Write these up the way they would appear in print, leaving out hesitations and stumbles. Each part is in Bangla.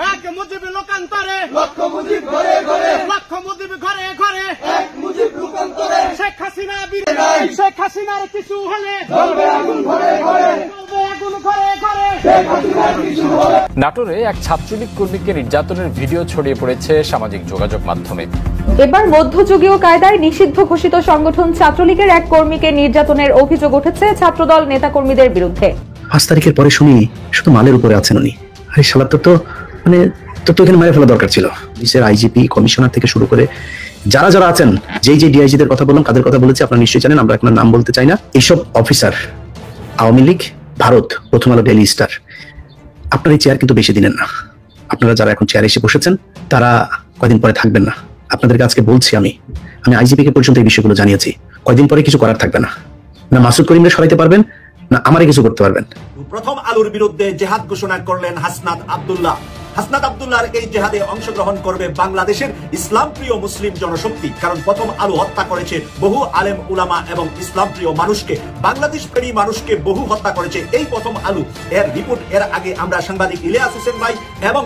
এক মুজিব লোকান্তরে, লক্ষ মুজিব ঘরে ঘরে, লক্ষ মুজিব ঘরে ঘরে, এক মুজিব লোকান্তরে, শেখ হাসিনা বিদায়, শেখ হাসিনার কিছু হলে জ্বলবে আগুন ঘরে ঘরে, জ্বলবে আগুন ঘরে ঘরে, শেখ হাসিনার কিছু হলে। নাটোরে এক ছাত্রলীগ কর্মীকে নির্যাতনের ভিডিও ছড়িয়ে পড়েছে সামাজিক যোগাযোগ মাধ্যমে। এবার মধ্যযুগীয় কায়দায় নিষিদ্ধ ঘোষিত সংগঠন ছাত্রলীগের এক কর্মীকে নির্যাতনের অভিযোগ উঠেছে ছাত্রদল নেতাকর্মীদের বিরুদ্ধে। 5 তারিখের পরে শুনি শুধু মালের উপরে আছেন উনি। আরে শালা তো মানে তো এখানে মেরে ফেলা দরকার ছিল। পুলিশের আইজিপি কমিশনার থেকে শুরু করে যারা যারা আছেন, যেই ডিআইজিদের কথা বললাম, কাদের কথা বলেছি আপনারা নিশ্চয়ই জানেন, আমরা এখন নাম বলতে চাই না। এইসব অফিসার আওয়ামী লীগ, ভারত, প্রথম আলো, ডেইলি স্টার, আপনার এই চেয়ার কিন্তু বেশি দিনের না। আপনারা যারা এখন চেয়ারে এসে বসেছেন তারা কয়দিন পরে থাকবেন না। আপনাদেরকে আজকে বলছি, আমি আইজিপি কে পর্যন্ত এই বিষয়গুলো জানিয়েছি। কয়দিন পরে কিছু করার থাকবে না। না মাসুদ করিমরে সরাইতে পারবেন, না আমারে কিছু করতে পারবেন। প্রথম আলোর বিরুদ্ধে জেহাদ ঘোষণা করলেন হাসনাত আব্দুল্লাহ। হাসনাত আব্দুল্লাহর এই জেহাদে অংশগ্রহণ করবে বাংলাদেশের ইসলাম প্রিয় মুসলিম জনশক্তি। কারণ প্রথম আলো হত্যা করেছে বহু আলেম উলামা এবং ইসলাম প্রিয় মানুষকে, বাংলাদেশ প্রেমী মানুষকে বহু হত্যা করেছে এই প্রথম আলো। এর রিপোর্ট এর আগে আমরা সাংবাদিক ইলিয়াস হোসেন ভাই এবং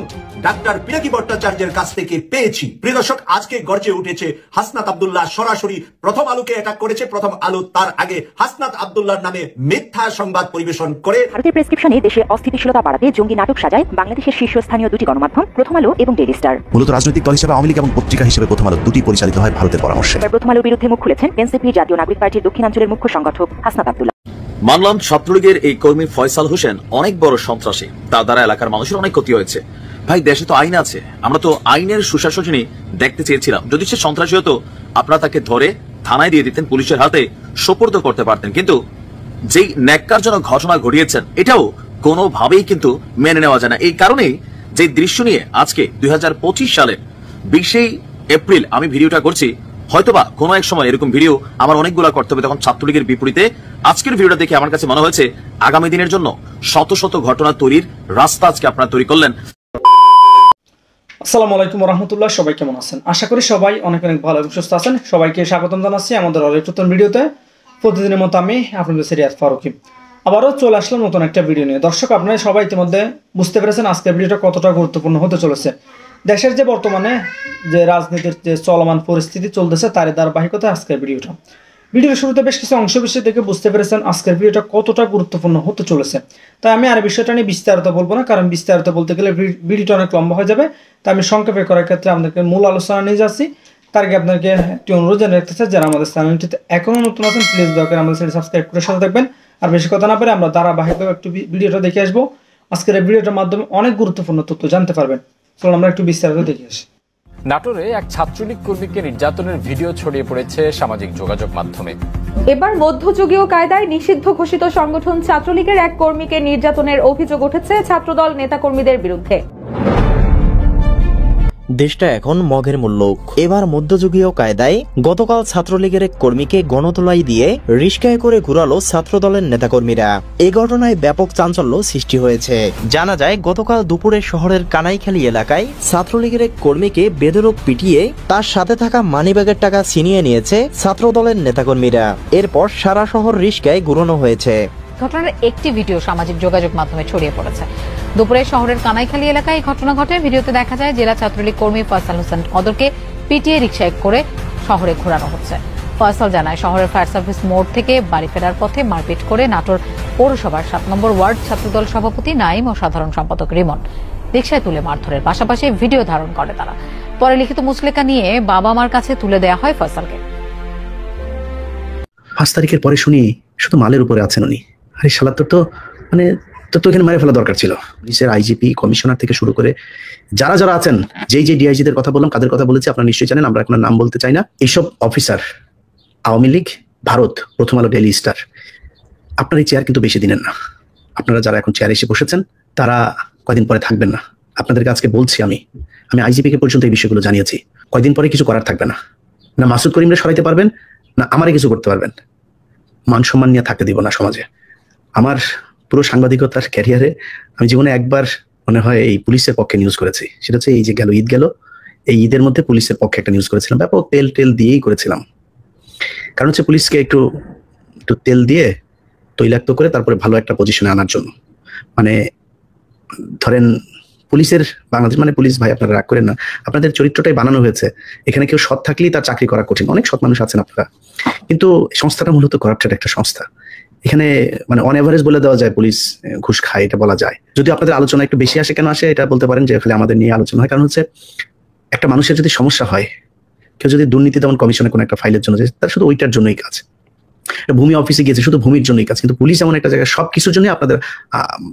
ডাক্তার পিনাকি ভট্টাচার্যের কাছ থেকে পেয়েছি। প্রিয় দর্শক, আজকে গর্জে উঠেছে হাসনাত আব্দুল্লাহ সরাসরি প্রথম আলোকে অ্যাটাক করেছে। প্রথম আলো তার আগে হাসনাত আব্দুল্লাহর নামে মিথ্যা সংবাদ পরিবেশন করে ভারতের প্রেসক্রিপশনে দেশে অস্থিতিশীলতা বাড়াতে জঙ্গি নাটক সাজায় বাংলাদেশের শীর্ষস্থানীয় দুটি গণমাধ্যম প্রথম আলো এবং ডেইলি স্টার। মূলত রাজনৈতিক দল হিসেবে আওয়ামী লীগ এবং পত্রিকা হিসেবে প্রথম আলো দুটি পরিচালিত হয় ভারতের পরামর্শে। প্রথম আলোর বিরুদ্ধে মুখ খুলেছেন এনসিপি জাতীয় নাগরিক পার্টির দক্ষিণাঞ্চলের মুখ্য সংগঠক হাসনাত আব্দুল্লাহ। মানলাম ছাত্রলীগের এই কর্মী ফয়সাল হোসেন অনেক বড় সন্ত্রাসী, তার দ্বারা এলাকার মানুষের অনেক ক্ষতি হয়েছে। ভাই, দেশে তো আইন আছে, আমরা তো আইনের সুশাসনই দেখতে চেয়েছিলাম। যদি সে সন্ত্রাসী হতো আপনারা তাকে ধরে থানায় দিয়ে দিতেন, পুলিশের হাতে সোপর্দ করতে পারতেন। কিন্তু যেই ন্যাক্কারজনক ঘটনা ঘটিয়েছেন এটাও কোনোভাবেই কিন্তু মেনে নেওয়া যায় না। এই কারণেই যে দৃশ্য নিয়ে আজকে 2025 সালের 20 এপ্রিল আমি ভিডিওটা করছি, হয়তোবা কোনো এক সময় এরকম ভিডিও আমার অনেকগুলো করতে হবে, তখন ছাত্রলীগের বিপরীতে আজকের ভিডিওটা দেখে আমার কাছে মনে হয়েছে আগামী দিনের জন্য শত শত ঘটনা তৈরির রাস্তা আজকে আপনারা তৈরি করলেন। আসসালামু আলাইকুম ওয়া রাহমাতুল্লাহ। সবাই কেমন আছেন? আশা করি সবাই অনেক অনেক ভালো এবং সুস্থ আছেন। সবাইকে স্বাগতম জানাচ্ছি আমাদের আরেকটি নতুন ভিডিওতে। প্রতিদিনের মতো আমি আপনাদের সিরিয়াত ফারুকি আবারও চলে আসলাম নতুন একটা ভিডিও নিয়ে। দর্শক, আপনারা সবাই ইতিমধ্যে বুঝতে পেরেছেন আজকের ভিডিওটা কতটা গুরুত্বপূর্ণ হতে চলেছে। দেশের যে বর্তমানে যে রাজনীতির যে চলমান পরিস্থিতি চলতেছে তারই ধারাবাহিকতায় আজকের ভিডিওর শুরুতে বেশ কিছু অংশ বিষয় থেকে বুঝতে পেরেছেন আজকের ভিডিওটা কতটা গুরুত্বপূর্ণ হতে চলেছে। তাই আমি আর বিষয়টা নিয়ে বিস্তারিত বলবো না, কারণ বিস্তারিত বলতে গেলে ভিডিওটা অনেক লম্বা হয়ে যাবে। তাই আমি সংক্ষেপে করার ক্ষেত্রে আপনাদেরকে মূল আলোচনা নিয়ে যাচ্ছি। তার আগে আপনাকে একটি অনুরোধ জানিয়ে রাখতে চাই, যারা আমাদের চ্যানেলটিতে এখনো নতুন আছেন প্লিজ দয়া করে আমাদের চ্যানেল সাবস্ক্রাইব করে সাথে থাকবেন। আর বেশি কথা না পেরে আমরা ধারাবাহিকভাবে একটু ভিডিওটা দেখে আসবো। আজকের এই ভিডিওটার মাধ্যমে অনেক গুরুত্বপূর্ণ তথ্য জানতে পারবেন। চলুন আমরা একটু বিস্তারিত দেখে আসি। নাটোরে এক ছাত্রলীগ কর্মীকে নির্যাতনের ভিডিও ছড়িয়ে পড়েছে সামাজিক যোগাযোগ মাধ্যমে। এবার মধ্যযুগীয় কায়দায় নিষিদ্ধ ঘোষিত সংগঠন ছাত্রলীগের এক কর্মীকে নির্যাতনের অভিযোগ উঠেছে ছাত্রদল নেতাকর্মীদের বিরুদ্ধে। দেশটা এখন মগের মূল্য। এবার মধ্যযুগীয় কায়দায় গতকাল ছাত্রলীগের এক কর্মীকে গণতোলাই দিয়ে রিস্কায় করে ঘুরালো ছাত্রদলের নেতাকর্মীরা। এই ঘটনায় ব্যাপক চাঞ্চল্য সৃষ্টি হয়েছে। জানা যায় গতকাল দুপুরে শহরের কানাইখালী এলাকায় ছাত্রলীগের এক কর্মীকে বেধড়ক পিটিয়ে তার সাথে থাকা মানিব্যাগের টাকা ছিনিয়ে নিয়েছে ছাত্রদলের নেতাকর্মীরা। এরপর সারা শহর রিস্কায় ঘুরানো হয়েছে। ঘটনার একটি ভিডিও সামাজিক যোগাযোগ মাধ্যমে ছড়িয়ে পড়েছে। দুপুরে শহরের কানাইখালী এলাকায় ঘটনা ঘটে। ভিডিওতে দেখা যায় জেলা ছাত্রলীগ কর্মী ফয়সাল হোসেন অদরকে পিটিয়ে রিকশায় করে শহরে ঘোরানো হচ্ছে। ফয়সাল জানায় শহরের ফায়ার সার্ভিস মোড় থেকে বাড়ি ফেরার পথে মারপিট করে নাটোর পৌরসভার 7 নম্বর ওয়ার্ড ছাত্রদল সভাপতি নাইম ও সাধারণ সম্পাদক রিমন রিকশায় তুলে মারধরের পাশাপাশি ভিডিও ধারণ করে তারা। পরে লিখিত মুচলেকা নিয়ে বাবা মার কাছে তুলে দেওয়া হয় ফয়সালকে। 5 তারিখের পরে শুনি শুধু মালের উপরে আছেন উনি। আরে শালা তো মানে তো এখানে মেরে ফেলা দরকার ছিল। পুলিশের আইজিপি কমিশনার থেকে শুরু করে যারা যারা আছেন, যেই ডিআইজিদের কথা বললাম, কাদের কথা বলেছি আপনারা নিশ্চয়ই জানেন, আমরা এখন নাম বলতে চাই না। এইসব অফিসার আওয়ামী লীগ, ভারত, প্রথম আলো, ডেইলি স্টার, আপনার এই চেয়ার কিন্তু বেশি দিনের না। আপনারা যারা এখন চেয়ারে এসে বসেছেন তারা কয়দিন পরে থাকবেন না। আপনাদেরকে আজকে বলছি, আমি আইজিপি কে পর্যন্ত এই বিষয়গুলো জানিয়েছি। কয়দিন পরে কিছু করার থাকবে না। না মাসুদ করিমরে সরাইতে পারবেন, না আমারে কিছু করতে পারবেন। মান সম্মান নিয়ে থাকতে দিব না সমাজে। আমার পুরো সাংবাদিকতার ক্যারিয়ারে আমি জীবনে একবার মনে হয় এই পুলিশের পক্ষে নিউজ করেছি। সেটা হচ্ছে এই যে ঈদ গেল, এই ঈদের মধ্যে পুলিশের পক্ষে একটা নিউজ করেছিলাম। ব্যাপক তেল দিয়েই করেছিলাম। কারণ হচ্ছে পুলিশকে একটু তেল দিয়ে তৈলাক্ত করে তারপরে ভালো একটা পজিশনে আনার জন্য। মানে ধরেন পুলিশের বাংলাদেশ মানে পুলিশ ভাই আপনারা রাগ করেন না, আপনাদের চরিত্রটাই বানানো হয়েছে। এখানে কেউ সৎ থাকলেই তার চাকরি করা কঠিন, অনেক সৎ মানুষ আছেন আপনারা, কিন্তু সংস্থাটা মূলত করাপ্টেড একটা সংস্থা। এখানে মানে অন এভারেজ বলে দেওয়া যায় পুলিশ ঘুষ খায়, এটা বলা যায়। যদি আপনাদের আলোচনা একটু বেশি আসে, কেন আসে এটা বলতে পারেন যে খালি আমাদের নিয়ে আলোচনা হয়, কারণ হচ্ছে একটা মানুষের যদি সমস্যা হয়, কেউ যদি দুর্নীতি দমন কমিশনে কোনো একটা ফাইলের জন্য যায়, তার শুধু ওইটার জন্যই কাজ। ভূমি অফিসে গিয়েছে শুধু ভূমির জন্যই কাজ, কিন্তু পুলিশ এমন একটা জায়গায় সবকিছুর জন্য আপনাদের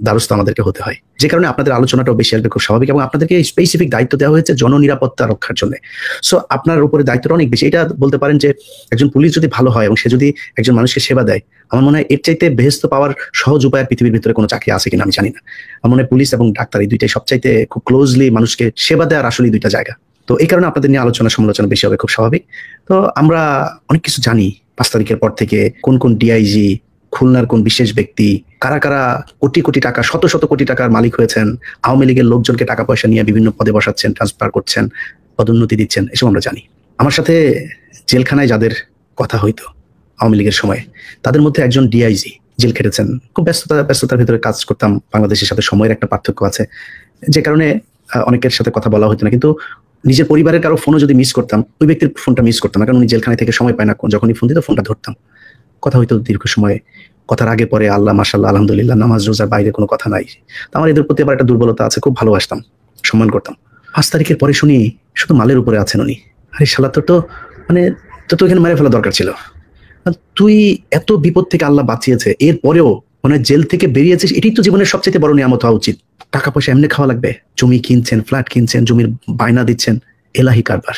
দ্বারস্থ আমাদেরকে হতে হয়, যে কারণে আপনাদের আলোচনাটাও বেশি আসবে, খুব স্বাভাবিক। এবং আপনাদেরকে স্পেসিফিক দায়িত্ব দেওয়া হয়েছে জননিরাপত্তা রক্ষার জন্য। সো আপনার উপরে দায়িত্বটা অনেক বেশি। এটা বলতে পারেন যে একজন পুলিশ যদি ভালো হয় এবং সে যদি একজন মানুষকে সেবা দেয়, আমার মনে হয় এর চাইতে বেহেস্ত পাওয়ার সহজ উপায় পৃথিবীর ভিতরে কোনো চাকরি আছে কিনা আমি জানি না। আমার মনে হয় পুলিশ এবং ডাক্তার এই দুইটাই সবচাইতে খুব ক্লোজলি মানুষকে সেবা দেওয়ার আসলে দুইটা জায়গা। তো এই কারণে আপনাদের নিয়ে আলোচনা সমালোচনা বেশি হবে, খুব স্বাভাবিক। তো আমরা অনেক কিছু জানি 5 তারিখের পর থেকে, কোন কোন ডিআইজি, খুলনার কোন বিশেষ ব্যক্তি, কারা কারা কোটি কোটি টাকা, শত শত কোটি টাকার মালিক হয়েছেন, আওয়ামী লীগের লোকজনকে টাকা পয়সা নিয়ে বিভিন্ন পদে বসাচ্ছেন, ট্রান্সফার করছেন, পদোন্নতি দিচ্ছেন, এসব আমরা জানি। আমার সাথে জেলখানায় যাদের কথা হইতো আওয়ামী লীগের সময়, তাদের মধ্যে একজন ডিআইজি জেল খেটেছেন। খুব ব্যস্ততার ভিতরে কাজ করতাম, বাংলাদেশের সাথে সময়ের একটা পার্থক্য আছে, যে কারণে অনেকের সাথে কথা বলা হতো না। কিন্তু নিজের পরিবারের কারো ফোনও যদি মিস করতাম, ওই ব্যক্তির ফোনটা মিস করতাম না, কারণ উনি জেলখানা থেকে সময় পায় না, যখনই ফোন দিত ফোনটা ধরতাম, কথা হইতো দীর্ঘ সময়। কথার আগে পরে আল্লাহ মাশাআল্লাহ আলহামদুলিল্লাহ, নামাজ রোজার বাইরে কোনো কথা নাই। তো আমার এদের প্রতি আবার একটা দুর্বলতা আছে, খুব ভালোবাসতাম, সম্মান করতাম। 5 তারিখের পরে শুনি শুধু মালের উপরে আছেন উনি। আরে শালা, তোর তো মানে তো এখানে মেরে ফেলা দরকার ছিল। তুই এত বিপদ থেকে আল্লাহ বাঁচিয়েছে, এরপরেও মানে জেল থেকে বেরিয়েছিস, এটাই তো জীবনের সবচেয়ে বড় নিয়ামত হওয়া উচিত। টাকা পয়সা এমনি খাওয়া লাগবে, জমি কিনছেন, ফ্ল্যাট কিনছেন, জমির বায়না দিচ্ছেন, এলাহি কারবার,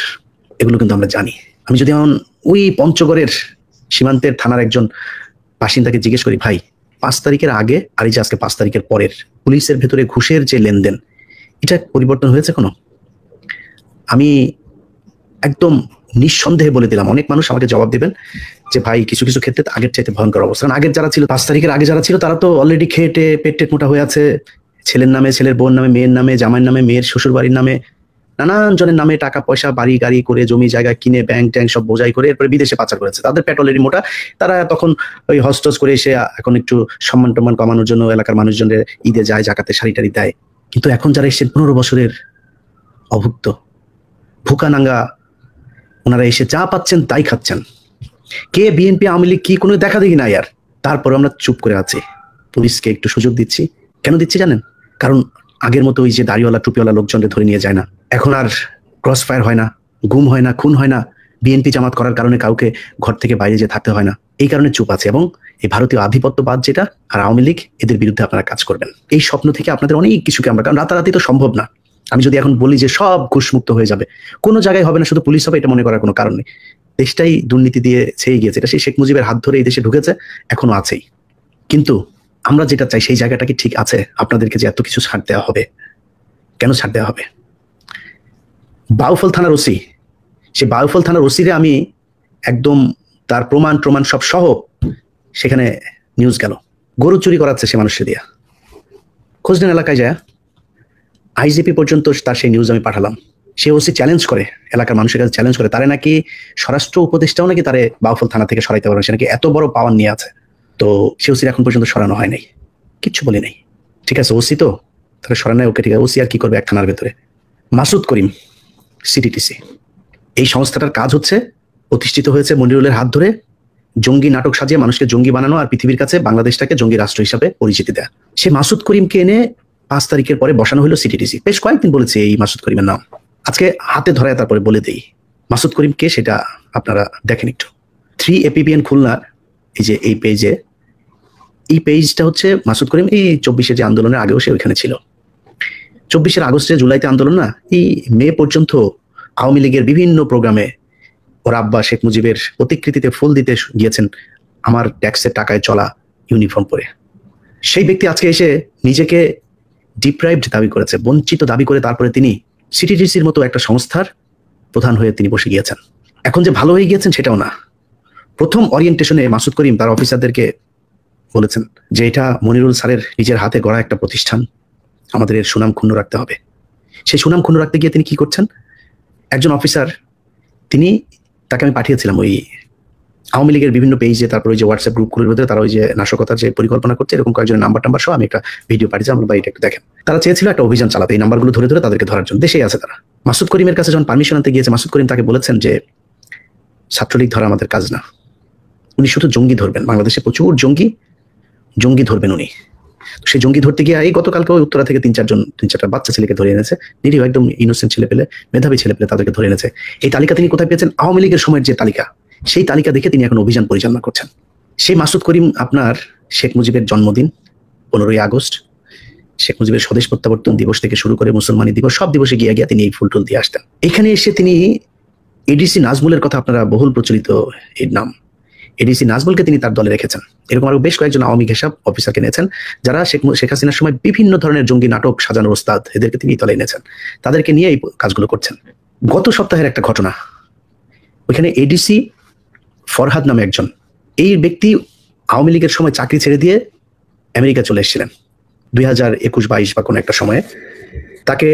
এগুলো কিন্তু আমরা জানি। আমি যদি এখন ওই পঞ্চগড়ের সীমান্তের থানার একজন বাসিন্দাকে জিজ্ঞেস করি, ভাই 5 তারিখের আগে আর এই যে আজকে 5 তারিখের পরের পুলিশের ভেতরে ঘুষের যে লেনদেন, এটা পরিবর্তন হয়েছে কোনো? আমি একদম নিঃসন্দেহে বলে দিলাম, অনেক মানুষ আমাকে জবাব দিবেন যে ভাই কিছু কিছু ক্ষেত্রে আগের চাইতে ভয়ঙ্কর অবস্থা। কারণ আগের যারা ছিল, 5 তারিখের আগে যারা ছিল, তারা তো অলরেডি খেটে পেট মোটা হয়ে আছে, ছেলের নামে, ছেলের বোন নামে, মেয়ের নামে, জামাইয়ের নামে, মেয়ের শ্বশুর বাড়ির নামে, নানান জনের নামে টাকা পয়সা, বাড়ি গাড়ি করে, জমি জায়গা কিনে, ব্যাংক ট্যাঙ্ক সব বোঝাই করে এরপরে বিদেশে পাচার করেছে। তাদের পেট অলরেডি মোটা, তারা তখন ওই হস্টস করে এসে এখন একটু সম্মান টম্মান কমানোর জন্য এলাকার মানুষজনের ঈদে যায়, জাকাতে শাড়ি টাড়ি দেয়। কিন্তু এখন যারা এসেছেন 15 বছরের অভুক্ত ভুকানাঙ্গা, ওনারা এসে যা পাচ্ছেন তাই খাচ্ছেন। কে বিএনপি আওয়ামী লীগ কি কোনো দেখা দেখি না আর, তারপরে আমরা চুপ করে আছি। পুলিশকে একটু সুযোগ দিচ্ছি, কেন দিচ্ছি জানেন? কারণ আগের মতো ওই যে দাড়িওয়ালা টুপিওয়ালা লোকজনকে ধরে নিয়ে যায় না, এখন আর ক্রস ফায়ার হয় না, গুম হয় না, খুন হয় না, বিএনপি জামাত করার কারণে কাউকে ঘর থেকে বাইরে যেয়ে থাকতে হয় না। এই কারণে চুপ আছে। এবং এই ভারতীয় আধিপত্যবাদ যেটা আর আওয়ামী লীগ, এদের বিরুদ্ধে আপনারা কাজ করবেন। এই স্বপ্ন থেকে আপনাদের অনেক কিছুকে আমরা, কারণ রাতারাতি তো সম্ভব না। আমি যদি এখন বলি যে সব ঘুষমুক্ত হয়ে যাবে, কোনো জায়গায় হবে না, শুধু পুলিশ হবে, এটা মনে করার কোনো কারণ নেই। দেশটাই দুর্নীতি দিয়ে ছেয়ে গিয়েছে, এটা সেই শেখ মুজিবের হাত ধরে এই দেশে ঢুকেছে, এখনো আছেই। কিন্তু আমরা যেটা চাই সেই জায়গাটা কি ঠিক আছে? আপনাদেরকে যে এত কিছু ছাড় দেওয়া হবে, কেন ছাড় দেওয়া হবে? বাউফল থানার ওসি, সেই বাউফল থানার ওসিরে আমি একদম তার প্রমাণ সব সহ সেখানে নিউজ গেল, গরু চুরি করাচ্ছে সে মানুষকে দিয়া। খোঁজ নেন এলাকায় যায়, আইজিপি পর্যন্ত তার সেই নিউজ আমি পাঠালাম। সে ওসি চ্যালেঞ্জ করে, এলাকার মানুষের কাছে চ্যালেঞ্জ করে, তারে নাকি স্বরাষ্ট্র উপদেষ্টাও নাকি তারে বাউফল থানা থেকে সরাইতে পারবে, সে নাকি এত বড় পাওয়ার নিয়ে আছে। তো সে ওসির এখন পর্যন্ত সরানো হয় নাই, কিচ্ছু বলি নাই। ঠিক আছে, ওসি তো তারা সরানো, ওকে ঠিক আছে, ওসি আর কি করবে এক থানার ভেতরে। মাসুদ করিম সিটিটিসি, এই সংস্থাটার কাজ হচ্ছে, প্রতিষ্ঠিত হয়েছে মনিরুলের হাত ধরে, জঙ্গি নাটক সাজিয়ে মানুষকে জঙ্গি বানানো আর পৃথিবীর কাছে বাংলাদেশটাকে জঙ্গি রাষ্ট্র হিসাবে পরিচিতি দেয়া। সে মাসুদ করিমকে এনে 5 তারিখের পরে বসানো হলো সিটিটিসি। বেশ কয়েকদিন বলেছে এই মাসুদ করিমের নাম, আজকে হাতে ধরায় তারপরে বলে দেই মাসুদ করিম কে, সেটা আপনারা দেখেন একটু। 3APBN খুলনার এই যে এই পেজে, এই পেজটা হচ্ছে মাসুদ করিম এই 24-এর যে আন্দোলনের আগেও সে ওইখানে ছিল। 24 আগস্টে, জুলাইতে আন্দোলন না, এই মে পর্যন্ত আওয়ামী লীগের বিভিন্ন প্রোগ্রামে ওর আব্বা শেখ মুজিবের প্রতিকৃতিতে ফুল দিতে গিয়েছেন আমার ট্যাক্সের টাকায় চলা ইউনিফর্ম পরে। সেই ব্যক্তি আজকে এসে নিজেকে ডিপ্রাইভড দাবি করেছে, বঞ্চিত দাবি করে তারপরে তিনি সিটিটিসির মতো একটা সংস্থার প্রধান হয়ে তিনি বসে গিয়েছেন। এখন যে ভালো হয়ে গিয়েছেন সেটাও না। প্রথম ওরিয়েন্টেশনে মাসুদ করিম তার অফিসারদেরকে বলেছেন যে এটা মনিরুল স্যারের নিজের হাতে গড়া একটা প্রতিষ্ঠান, আমাদের এর সুনাম ক্ষুণ্ণ রাখতে হবে। সেই সুনাম ক্ষুণ্ণ রাখতে গিয়ে তিনি কি করছেন, একজন অফিসার, তাকে আমি পাঠিয়েছিলাম ওই আওয়ামী লীগের বিভিন্ন পেজে, তারপর ওই যে হোয়াটসঅ্যাপ গ্রুপগুলোর মধ্যে তারা ওই যে নাশকতার যে পরিকল্পনা করছে, এরকম কয়েকজনের নাম্বার সহ আমি একটা ভিডিও পাঠিয়েছি, আমরা এটা একটু দেখেন। তারা চেয়েছিল একটা অভিযান চালাতে, এই নাম্বারগুলো ধরে ধরে তাদেরকে ধরার জন্য। দেশেই আছে তারা। মাসুদ করিমের কাছে যখন পারমিশন আনতে গিয়েছে, মাসুদ করিম তাকে বলেছেন যে ছাত্রলীগ ধরা আমাদের কাজ না, উনি শুধু জঙ্গি ধরবেন, বাংলাদেশে প্রচুর জঙ্গি ধরবেন উনি। সেই জঙ্গি ধরতে গিয়ে এই গতকালকে উত্তরা থেকে তিন চারটা বাচ্চা ছেলেকে ধরে এনেছে, নিরীহ একদম ইনোসেন্ট ছেলে পেলে, মেধাবী ছেলে পেলে, তাদেরকে ধরে এনেছে। এই তালিকা তিনি কোথায় পেয়েছেন? আওয়ামী লীগের সময়ের যে তালিকা, সেই তালিকা দেখে তিনি এখন অভিযান পরিচালনা করছেন। সেই মাসুদ করিম আপনার শেখ মুজিবের জন্মদিন 15ই আগস্ট, শেখ মুজিবের স্বদেশ প্রত্যাবর্তন দিবস থেকে শুরু করে মুসলমানি দিবস, সব দিবসে গিয়ে তিনি এই ফুল টুল দিয়ে আসতেন। এখানে এসে তিনি এডিসি নাজমুলের কথা, আপনারা বহুল প্রচলিত এর নাম, এডিসি নাজমুলকে তিনি তার দলে রেখেছেন। এরকম আরো বেশ কয়েকজন আওয়ামী ঘেসাব অফিসারকে এনেছেন, যারা শেখ হাসিনার সময় বিভিন্ন ধরনের জঙ্গি নাটক সাজানোর ওস্তাদ, এদেরকে তিনি দলে এনেছেন, তাদেরকে নিয়ে এই কাজগুলো করছেন। গত সপ্তাহের একটা ঘটনা, ওইখানে এডিসি ফরহাদ নামে একজন, এই ব্যক্তি আওয়ামী লীগের সময় চাকরি ছেড়ে দিয়ে আমেরিকা চলে এসেছিলেন 2021-22 বা কোনো একটা সময়ে। তাকে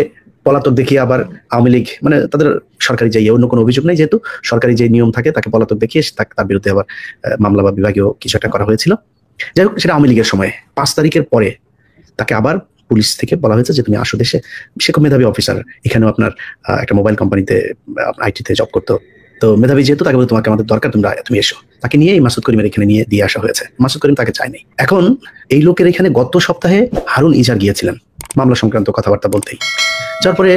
পলাতক দেখিয়ে আবার আওয়ামী লীগ, মানে তাদের সরকারি যে অন্য কোনো অভিযোগ নেই, যেহেতু সরকারি যে নিয়ম থাকে, তাকে পলাতক দেখিয়ে তার বিরুদ্ধে আবার মামলা বা বিভাগীয় কিছু একটা করা হয়েছিল। যাই হোক, সেটা আওয়ামী লীগের সময় 5 তারিখের পরে তাকে আবার পুলিশ থেকে বলা হয়েছে যে তুমি আসো দেশে। সে খুব মেধাবী অফিসার, এখানেও আপনার একটা মোবাইল কোম্পানিতে আইটিতে জব করতো, তো মেধাবী যেহেতু, তাকে বলে তোমাকে আমাদের দরকার, তুমি এসো। তাকে নিয়ে এই মাসুদ করিমের এখানে নিয়ে দিয়ে আসা হয়েছে। মাসুদ করিম তাকে চায়নি। এখন এই লোকের এখানে গত সপ্তাহে হারুন ইজার গিয়েছিলেন মামলা সংক্রান্ত কথাবার্তা বলতেই। তারপরে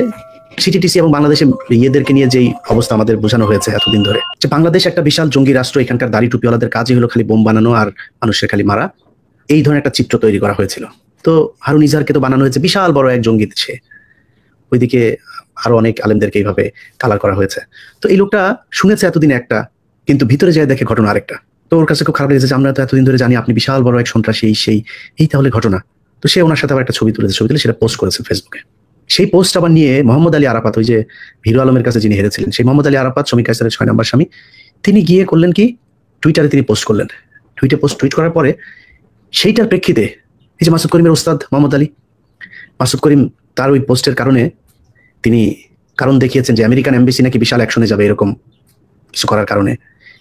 সিটিটিসি এবং বাংলাদেশে ইয়েদেরকে নিয়ে যেই অবস্থা আমাদের বোঝানো হয়েছে এতদিন ধরে, যে বাংলাদেশ একটা বিশাল জঙ্গি রাষ্ট্র, এখানকার দাড়ি টুপিওয়ালাদের কাজই হলো খালি বোম বানানো আর মানুষের খালি মারা, এই ধরনের একটা চিত্র তৈরি করা হয়েছিল। তো হারুন ইজারকে তো বানানো হয়েছে বিশাল বড় এক জঙ্গি, সে ওইদিকে আরো অনেক আলেমদেরকে এইভাবে কালার করা হয়েছে। তো এই লোকটা শুনেছে এতদিনে একটা, কিন্তু ভিতরে যায় দেখে ঘটনা আরেকটা। তো ওর কাছে খুব খারাপ লেগেছে যে আমরা তো এতদিন ধরে জানি আপনি বিশাল বড় এক সন্ত্রাসী, এই তাহলে ঘটনা। তো সে ওনার সাথে আবার একটা ছবি তুলে সেটা পোস্ট করেছে ফেসবুকে। সেই পোস্ট আবার নিয়ে মোহাম্মদ আলী আরাফাত, ওই যে হিরো আলমের কাছে যিনি হেরেছিলেন, সেই মোহাম্মদ আলী আরাফাত, শমী কায়সারের 6 নম্বর স্বামী, তিনি গিয়ে করলেন কি, টুইটারে তিনি পোস্ট করলেন। টুইট করার পরে সেইটার প্রেক্ষিতে এই যে মাসুদ করিমের ওস্তাদ মোহাম্মদ আলী, মাসুদ করিম তার ওই পোস্টের কারণে তিনি কারণ দেখিয়েছেন যে আমেরিকান এমবেসি নাকি বিশাল অ্যাকশনে যাবে এরকম কিছু করার কারণে,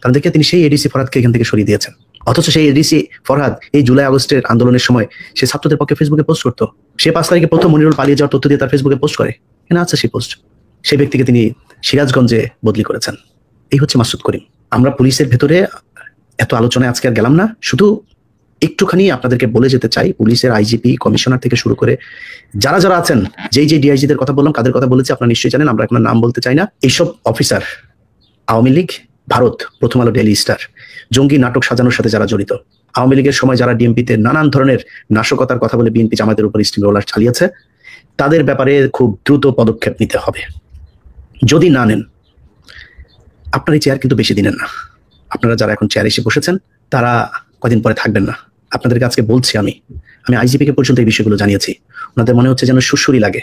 কারণ দেখিয়ে তিনি সেই এডিসি ফরহাদকে এখান থেকে সরিয়ে দিয়েছেন। অথচ সেই এডিসি ফরহাদ এই জুলাই আগস্টের আন্দোলনের সময় সে ছাত্রদের পক্ষে ফেসবুকে পোস্ট করতো। সে 5 তারিখে প্রথম মনিরুল পালিয়ে যাওয়ার তথ্য দিয়ে তার ফেসবুকে পোস্ট করে, এখানে আছে সেই পোস্ট। সেই ব্যক্তিকে তিনি সিরাজগঞ্জে বদলি করেছেন। এই হচ্ছে মাসুদ করিম। আমরা পুলিশের ভেতরে এত আলোচনায় আজকে আর গেলাম না, শুধু একটুখানি আপনাদেরকে বলে যেতে চাই, পুলিশের আইজিপি, কমিশনার থেকে শুরু করে যারা যারা আছেন, যেই ডিআইজিদের কথা বললাম, কাদের কথা বলেছি আপনারা নিশ্চয়ই জানেন, আমরা এখন নাম বলতে চাই না। এইসব অফিসার আওয়ামী লীগ, ভারত, প্রথম আলো, ডেইলি স্টার, জঙ্গি নাটক সাজানোর সাথে যারা জড়িত, আওয়ামী লীগের সময় যারা ডিএমপিতে নানান ধরনের নাশকতার কথা বলে বিএনপি জামাতের উপর স্টিম রোলার চালিয়েছে, তাদের ব্যাপারে খুব দ্রুত পদক্ষেপ নিতে হবে। যদি না নেন, আপনার এই চেয়ার কিন্তু বেশি দিনের না। আপনারা যারা এখন চেয়ারে এসে বসেছেন, তারা কদিন পরে থাকবেন না। আপনাদেরকে আজকে বলছি, আমি আইজিপি কে পর্যন্ত এই বিষয়গুলো জানিয়েছি। ওনাদের মনে হচ্ছে যেন সুরসুরি লাগে,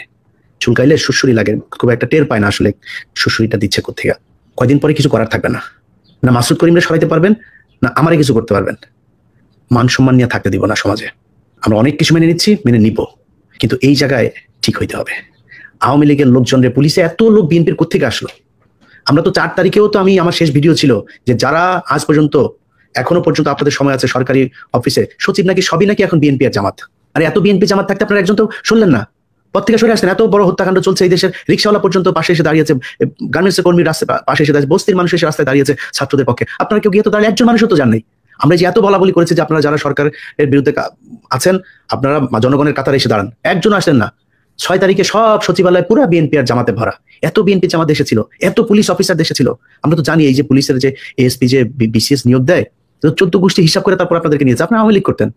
চুলকাইলে সুরসুরি লাগে, খুব একটা টের পায় না আসলে সুরসুরিটা দিচ্ছে কোত্থেকে। কয়দিন পরে কিছু করার থাকবে না, না মাসুদ করিমরে সরাইতে পারবেন, না আমারে কিছু করতে পারবেন। মান সম্মান নিয়ে থাকতে দিব না সমাজে। আমরা অনেক কিছু মেনে নিচ্ছি, মেনে নিব, কিন্তু এই জায়গায় ঠিক হইতে হবে। আওয়ামী লীগের লোকজনের পুলিশে এত লোক বিএনপির কোত্থেকে আসলো? আমরা তো 4 তারিখেও তো আমার শেষ ভিডিও ছিল যে যারা আজ পর্যন্ত, এখনো পর্যন্ত আপনাদের সময় আছে সরকারি অফিসে, সচিব নাকি সবই নাকি এখন বিএনপি আর জামাত। আরে এত বিএনপি জামাত থাকতে আপনারা একজন তো শুনলেন না, পথ থেকে সরে আসতেন। এত বড় হত্যাকাণ্ড চলছে এই দেশের, রিক্সাওয়ালা পর্যন্ত পাশে এসে দাঁড়িয়েছে, গার্মেন্টসের কর্মীর রাস্তায় পাশে এসে দাঁড়িয়েছে, বস্তির মানুষ এসে রাস্তায় দাঁড়িয়েছে ছাত্রদের পক্ষে। আপনারা কেউ গিয়ে তো দাঁড়িয়ে একজন মানুষও তো জান নাই। আমরা যে এত বলা বলি করেছি যে আপনারা যারা সরকারের বিরুদ্ধে আছেন, আপনারা জনগণের কাতারে এসে দাঁড়ান, একজন আসলেন না। 6 তারিখে সব সচিবালয় পুরো বিএনপি আর জামাতে ভরা। এত বিএনপি জামাত দেশে ছিল, এত পুলিশ অফিসার দেশে ছিল। আমরা তো জানি এই যে পুলিশের যে এএসপি যে বিসিএস নিয়োগ দেয়, 14 গোষ্ঠী হিসাব করে তারপর আপনাদেরকে নিয়েছে। আপনারা আওয়ামী লীগ করতেন,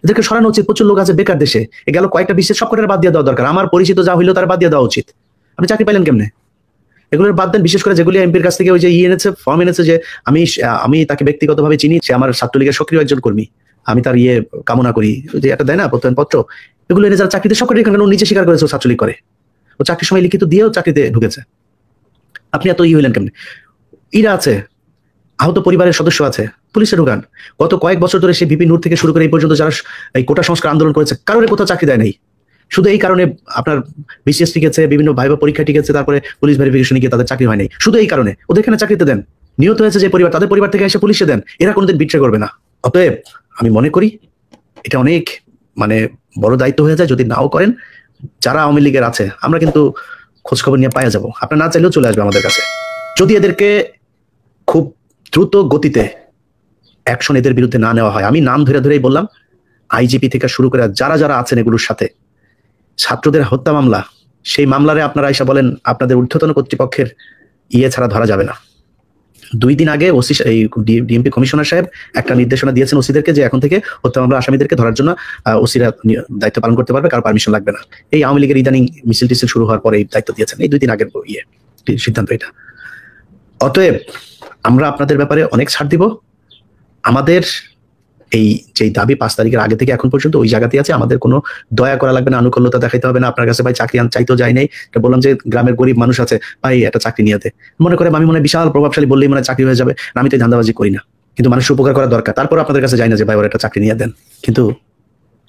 এদেরকে সরানো উচিত। প্রচুর লোক আছে বেকার দেশে, গেল কয়েকটা বিশেষ সব কটার বাদ দিয়ে দেওয়া দরকার। আমার পরিচিত যা হইলো তার বাদ দিয়ে দেওয়া উচিত। আপনি চাকরি পাইলেন কেমনে? এগুলোর বাদ দেন। বিশেষ করে যেগুলি এমপির কাছ থেকে ওই যে এনেছে, ফর্ম এনেছে, যে আমি তাকে ব্যক্তিগতভাবে চিনি, সে আমার ছাত্রলীগের সক্রিয় একজন কর্মী, আমি তার কামনা করি, যে একটা দেয় না প্রত্যয়নপত্র, এগুলো এনে যারা চাকরিতে সক্রিয়, কারণ ও নিজে স্বীকার করেছে ও ছাত্রলীগ করে, ও চাকরির সময় লিখিত দিয়েও চাকরিতে ঢুকেছে। আপনি এত হইলেন কেমনে? ইরা আছে, আহত পরিবারের সদস্য আছে, পুলিশে ঢুকান। গত কয়েক বছর ধরে সেই ভিপি নূর থেকে শুরু করে এই পর্যন্ত যারা এই কোটা সংস্কার আন্দোলন করেছে, কারোর কোথাও চাকরি দেয় নাই। শুধু এই কারণে আপনার বিসিএস টিকেছে, বিভিন্ন ভাইবা পরীক্ষা টিকেছে, তারপরে পুলিশ ভেরিফিকেশনে গিয়ে তাদের চাকরি হয় নাই, শুধু এই কারণে ওদের এখানে চাকরিতে দেন। নিহত হয়েছে যে পরিবার, তাদের পরিবার থেকে এসে পুলিশে দেন, এরা কোনোদিন বিট্রে করবে না। অতএব আমি মনে করি এটা অনেক বড় দায়িত্ব হয়ে যায় যদি নাও করেন। যারা আওয়ামী লীগের আছে আমরা কিন্তু খোঁজখবর নিয়ে পাওয়া যাবো, আপনার না চাইলেও চলে আসবে আমাদের কাছে। যদি এদেরকে খুব দ্রুত গতিতে অ্যাকশন এদের বিরুদ্ধে না নেওয়া হয়, আমি নাম ধরে ধরেই বললাম, আইজিপি থেকে শুরু করে যারা যারা আছেন এগুলোর সাথে, ছাত্রদের হত্যা মামলা, সেই মামলারে আপনারা এসে বলেন আপনাদের ঊর্ধ্বতন কর্তৃপক্ষের ছাড়া ধরা যাবে না। 2 দিন আগে ওসি ডিএমপি কমিশনার সাহেব একটা নির্দেশনা দিয়েছেন ওসিদেরকে যে এখন থেকে হত্যা মামলা আসামিদেরকে ধরার জন্য ওসিরা দায়িত্ব পালন করতে পারবে, কারো পারমিশন লাগবে না। এই আওয়ামী লীগের ইদানিং মিছিল টিছিল শুরু হওয়ার পরে এই দায়িত্ব দিয়েছেন, এই 2 দিন আগের সিদ্ধান্ত এটা। অতএব আমরা আপনাদের ব্যাপারে অনেক ছাড় দিব। আমাদের এই যে দাবি 5 তারিখের আগে থেকে এখন পর্যন্ত ওই জায়গাতে আছে, আমাদের কোনো দয়া করা লাগবে না, আনুকূল্যতা দেখাইতে হবে না। আপনার কাছে ভাই চাকরি চাইতেও যাই নাই, বললাম যে গ্রামের গরিব মানুষ আছে ভাই একটা চাকরি নিয়ে মনে করে আমি মনে বিশাল প্রভাবশালী বললেই মনে চাকরি হয়ে যাবে, আমি তো ধান্দাবাজি করি না, কিন্তু মানুষের উপকার করা দরকার। তারপর আপনাদের কাছে যাই না যে ভাই ওরা একটা চাকরি নিয়ে দেন, কিন্তু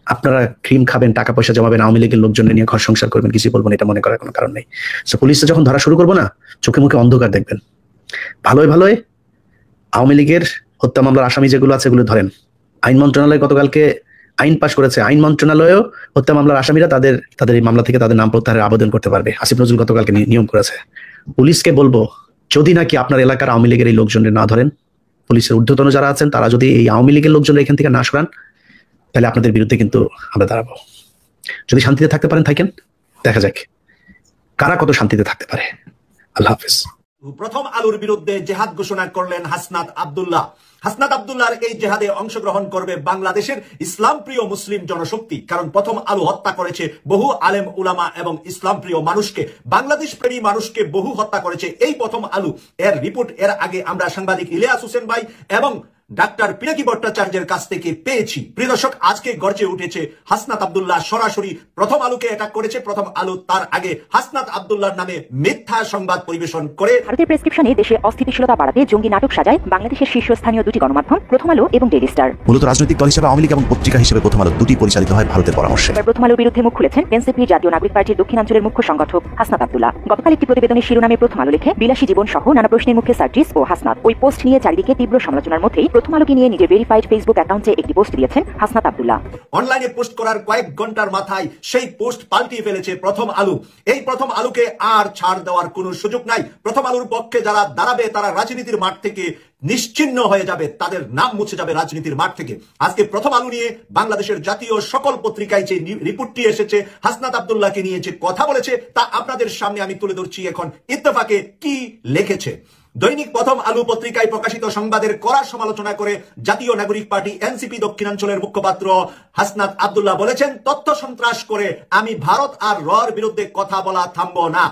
আপনারা ক্রিম খাবেন, টাকা পয়সা জমাবেন, আওয়ামী লীগের লোকজন নিয়ে ঘর সংসার করবেন, কিছু বলবেন, এটা মনে করার কোনো কারণ নেই। তো পুলিশে যখন ধরা শুরু করবো না, চোখে মুখে অন্ধকার দেখবেন। ভালোই ভালোই আওয়ামী লীগের হত্যা মামলার আসামি যেগুলো আছে এগুলো ধরেন। আইন মন্ত্রণালয় গতকালকে আইন পাশ করেছে, আইন মন্ত্রণালয়েও হত্যা মামলার আসামিরা তাদের এই মামলা থেকে তাদের নাম প্রত্যাহারের আবেদন করতে পারবে। আসিফ নজরুল গতকালকে নিয়ম করেছে। পুলিশকে বলবো, যদি নাকি আপনার এলাকার আওয়ামী লীগের এই লোকজনের না ধরেন, পুলিশের ঊর্ধ্বতন যারা আছেন তারা যদি এই আওয়ামী লীগের লোকজনের এখান থেকে না সরান, তাহলে আপনাদের বিরুদ্ধে কিন্তু আমরা দাঁড়াবো। যদি শান্তিতে থাকতে পারেন থাকেন, দেখা যাক কারা কত শান্তিতে থাকতে পারে। আল্লাহ হাফেজ। প্রথম আলোর বিরুদ্ধে জেহাদ ঘোষণা করলেন হাসনাত আব্দুল্লাহ। হাসনাত আব্দুল্লাহর এই জেহাদে অংশগ্রহণ করবে বাংলাদেশের ইসলাম প্রিয় মুসলিম জনশক্তি। কারণ প্রথম আলো হত্যা করেছে বহু আলেম উলামা এবং ইসলাম প্রিয় মানুষকে, বাংলাদেশ প্রেমী মানুষকে বহু হত্যা করেছে এই প্রথম আলো। এর রিপোর্ট এর আগে আমরা সাংবাদিক ইলিয়াস হোসেন ভাই এবং ডাক্তার পিনাকি ভট্টাচার্যের কাছ থেকে পেয়েছি। প্রিয় দর্শক, আজকে গর্জে উঠেছে হাসনাত আব্দুল্লাহ সরাসরি প্রথম আলোকে অ্যাটাক করেছে। প্রথম আলো তার আগে হাসনাত আব্দুল্লাহর নামে মিথ্যা সংবাদ পরিবেশন করে ভারতের প্রেসক্রিপশনে দেশে অস্থিতিশীলতা বাড়াতে জঙ্গি নাটক সাজায় বাংলাদেশের শীর্ষস্থানীয় 2টি গণমাধ্যম প্রথম আলো এবং ডেইলি স্টার। মূলত রাজনৈতিক দল হিসেবে আওয়ামী লীগ এবং পত্রিকা হিসেবে প্রথম আলো দুটি পরিচালিত হয় ভারতের পরামর্শে। প্রথম আলোর বিরুদ্ধে মুখ খুলেছেন এনসিপি জাতীয় নাগরিক পার্টির দক্ষিণাঞ্চলের মুখ্য সংগঠক হাসনাত আব্দুল্লাহ। গতকাল একটি প্রতিবেদনের শিরোনামে প্রথম আলো লেখে, বিলাসী জীবন সহ নানা প্রশ্নের মুখে সার্জিস ও হাসনাত। ওই পোস্ট নিয়ে চারিদিকে তীব্র সমালোচনার মধ্যেই প্রথম আলোকে নিয়ে নিজের ভেরিফাইড ফেসবুক অ্যাকাউন্টে একটি পোস্ট দিয়েছেন হাসনাত আব্দুল্লাহ। অনলাইনে পোস্ট করার কয়েক ঘন্টার মাথায় সেই পোস্ট পাল্টিয়ে ফেলেছে প্রথম আলো। এই প্রথম আলোকে আর ছাড় দেওয়ার কোনো সুযোগ নাই। প্রথম আলোর পক্ষে যারা দাঁড়াবে তারা রাজনীতির মাঠ থেকে নিশ্চিহ্ন হয়ে যাবে, তাদের নাম মুছে যাবে রাজনীতির মাঠ থেকে। আজকে প্রথম আলো নিয়ে বাংলাদেশের জাতীয় সকল পত্রিকায় যে রিপোর্টটি এসেছে, হাসনাত আব্দুল্লাহকে নিয়ে যে কথা বলেছে তা আপনাদের সামনে আমি তুলে ধরছি। এখন ইত্তেফাকে কি লিখেছে। দৈনিক প্রথম আলো পত্রিকায় প্রকাশিত সংবাদের কড়া সমালোচনা করে জাতীয় নাগরিক পার্টি এনসিপি দক্ষিণাঞ্চলের মুখপাত্র হাসনাত আব্দুল্লাহ বলেছেন, তথ্য সন্ত্রাস করে আমি ভারত আর রর বিরুদ্ধে কথা বলা থামবো না,